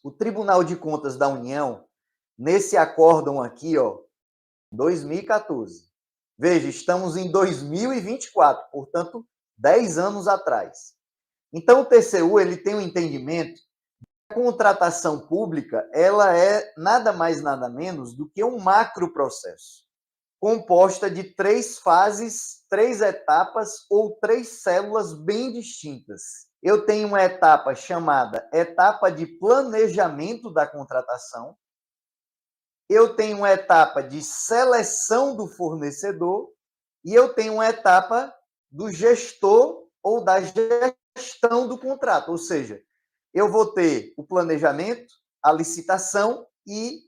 O Tribunal de Contas da União, nesse acórdão aqui, ó, 2014. Veja, estamos em 2024, portanto, 10 anos atrás. Então, o TCU ele tem um entendimento que a contratação pública ela é nada mais, nada menos do que um macroprocesso, composta de 3 fases, 3 etapas ou 3 células bem distintas. Eu tenho uma etapa chamada etapa de planejamento da contratação, eu tenho uma etapa de seleção do fornecedor e eu tenho uma etapa do gestor ou da gestão do contrato, ou seja, eu vou ter o planejamento, a licitação e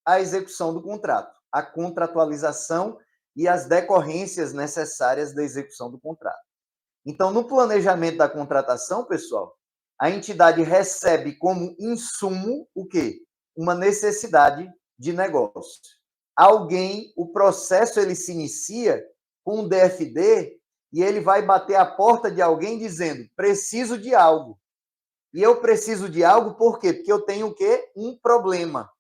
a execução do contrato, a contratualização e as decorrências necessárias da execução do contrato. Então, no planejamento da contratação, pessoal, a entidade recebe como insumo o quê? Uma necessidade de negócio. O processo ele se inicia com um DFD e ele vai bater a porta de alguém dizendo: preciso de algo. E eu preciso de algo por quê? Porque eu tenho o quê? Um problema.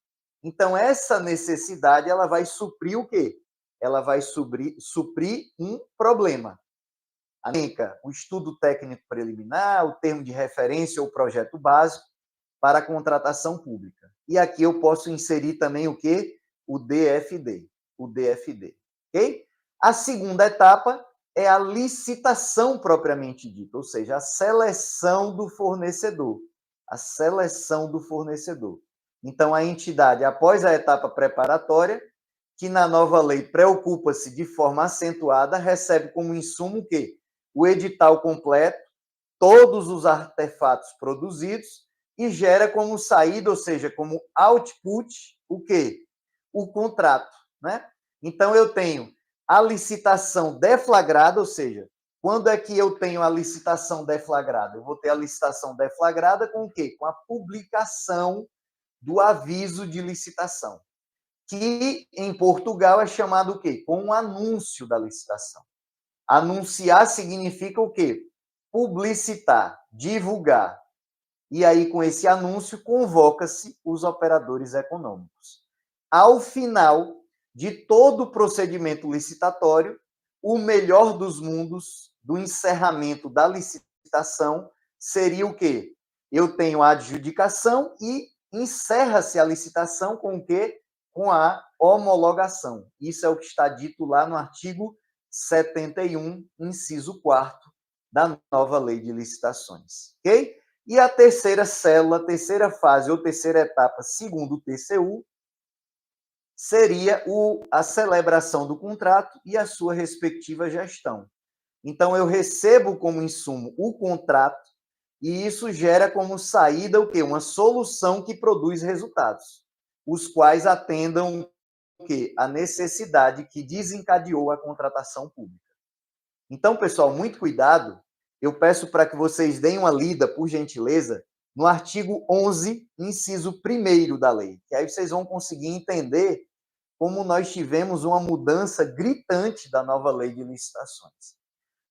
Então, essa necessidade ela vai suprir o quê? Ela vai suprir um problema. A NENCA, o estudo técnico preliminar, o termo de referência ou projeto básico para a contratação pública. E aqui eu posso inserir também o quê? O DFD. O DFD. Ok? A segunda etapa é a licitação propriamente dita, ou seja, a seleção do fornecedor. A seleção do fornecedor. Então, a entidade, após a etapa preparatória, que na nova lei preocupa-se de forma acentuada, recebe como insumo o quê? O edital completo, todos os artefatos produzidos e gera como saída, ou seja, como output, o quê? O contrato, né? Então, eu tenho a licitação deflagrada, ou seja, quando é que eu tenho a licitação deflagrada? Eu vou ter a licitação deflagrada com o quê? Com a publicação do aviso de licitação, que em Portugal é chamado o quê? Com o anúncio da licitação. Anunciar significa o quê? Publicitar, divulgar. E aí, com esse anúncio, convoca-se os operadores econômicos. Ao final de todo o procedimento licitatório, o melhor dos mundos, do encerramento da licitação, seria o quê? Eu tenho a adjudicação e encerra-se a licitação com o quê? Com a homologação. Isso é o que está dito lá no artigo 71, inciso 4º, da nova lei de licitações. Ok? E a terceira célula, a terceira fase ou terceira etapa, segundo o TCU, seria a celebração do contrato e a sua respectiva gestão. Então, eu recebo como insumo o contrato e isso gera como saída o quê? Uma solução que produz resultados, os quais atendam o quê? A necessidade que desencadeou a contratação pública. Então, pessoal, muito cuidado. Eu peço para que vocês deem uma lida, por gentileza, no artigo 11, inciso 1º da lei, que aí vocês vão conseguir entender como nós tivemos uma mudança gritante da nova lei de licitações.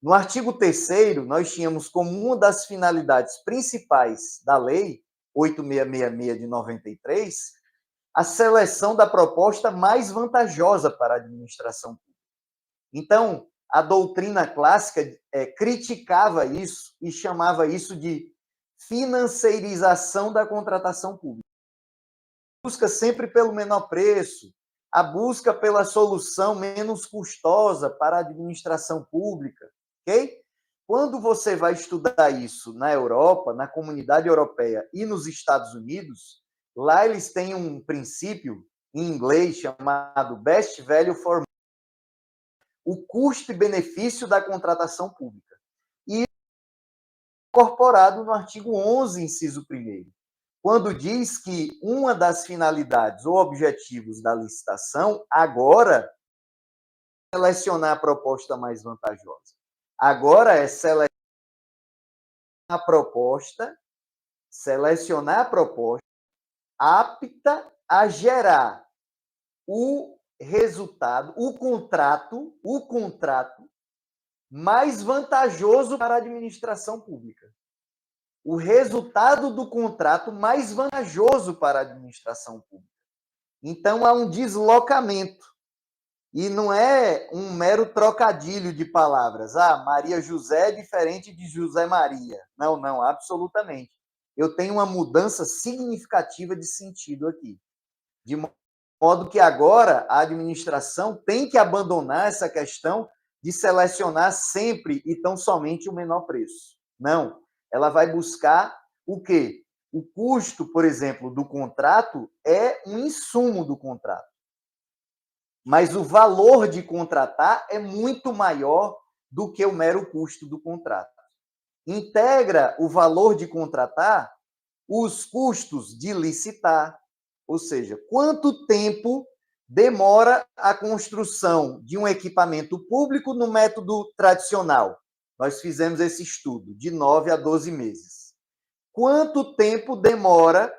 No artigo 3º, nós tínhamos como uma das finalidades principais da lei 8666 de 93, a seleção da proposta mais vantajosa para a administração pública. Então, a doutrina clássica criticava isso e chamava isso de financeirização da contratação pública. A busca sempre pelo menor preço, a busca pela solução menos custosa para a administração pública, ok? Quando você vai estudar isso na Europa, na Comunidade Europeia e nos Estados Unidos, lá eles têm um princípio em inglês chamado Best Value for Money, o custo e benefício da contratação pública. E incorporado no artigo 11, inciso 1º, quando diz que uma das finalidades ou objetivos da licitação agora é selecionar a proposta mais vantajosa. Agora é selecionar a proposta apta a gerar o resultado, o contrato mais vantajoso para a administração pública. o resultado do contrato mais vantajoso para a administração pública. Então, há um deslocamento. E não é um mero trocadilho de palavras. Ah, Maria José é diferente de José Maria. Não, não, absolutamente. Eu tenho uma mudança significativa de sentido aqui. De modo que agora a administração tem que abandonar essa questão de selecionar sempre e tão somente o menor preço. Não. Ela vai buscar o quê? O custo, por exemplo, do contrato é um insumo do contrato. Mas o valor de contratar é muito maior do que o mero custo do contrato. Integra o valor de contratar os custos de licitar, ou seja, quanto tempo demora a construção de um equipamento público no método tradicional. Nós fizemos esse estudo, de 9 a 12 meses. Quanto tempo demora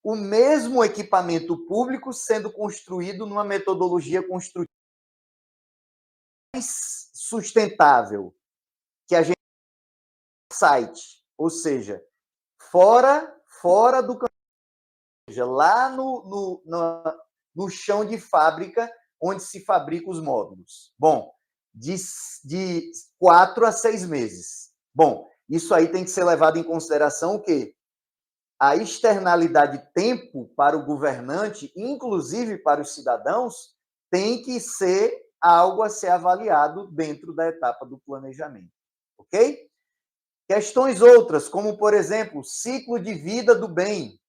o mesmo equipamento público sendo construído numa metodologia construtiva mais sustentável, que a gente site, ou seja, fora do seja, lá no chão de fábrica onde se fabrica os módulos. Bom, de 4 a 6 meses. Bom, isso aí tem que ser levado em consideração o quê? A externalidade tempo para o governante, inclusive para os cidadãos, tem que ser algo a ser avaliado dentro da etapa do planejamento, ok? Questões outras, como, por exemplo, ciclo de vida do bem.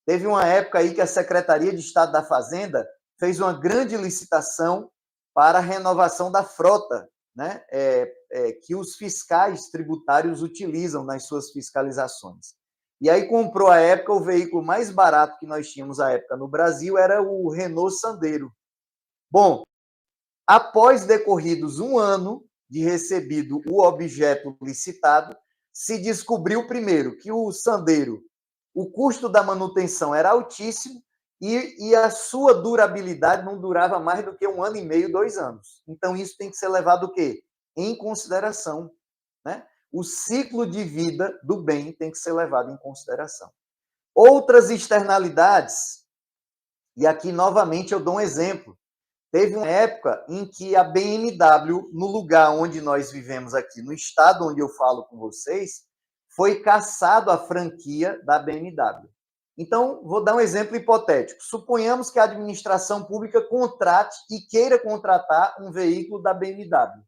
Teve uma época aí que a Secretaria de Estado da Fazenda fez uma grande licitação para a renovação da frota, né? Que os fiscais tributários utilizam nas suas fiscalizações. E aí comprou, à época, o veículo mais barato que nós tínhamos à época no Brasil era o Renault Sandero. Bom, após decorridos um ano de recebido o objeto licitado, se descobriu, primeiro, que o Sandero, o custo da manutenção era altíssimo e a sua durabilidade não durava mais do que 1 ano e meio, 2 anos. Então, isso tem que ser levado o quê? Em consideração, né? O ciclo de vida do bem tem que ser levado em consideração. Outras externalidades, e aqui novamente eu dou um exemplo. Teve uma época em que a BMW, no lugar onde nós vivemos aqui, no estado onde eu falo com vocês, foi cassado a franquia da BMW. Então, vou dar um exemplo hipotético. Suponhamos que a administração pública contrate e queira contratar um veículo da BMW.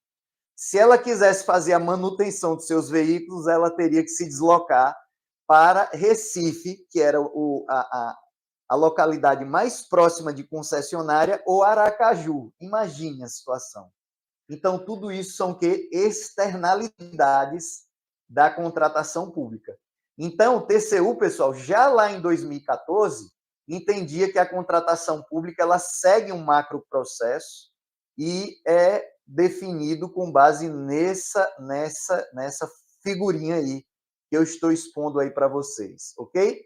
Se ela quisesse fazer a manutenção de seus veículos, ela teria que se deslocar para Recife, que era a localidade mais próxima de concessionária, ou Aracaju. Imagine a situação. Então, tudo isso são que externalidades da contratação pública. Então, o TCU, pessoal, já lá em 2014, entendia que a contratação pública ela segue um macro processo e é definido com base nessa figurinha aí que eu estou expondo aí para vocês, ok?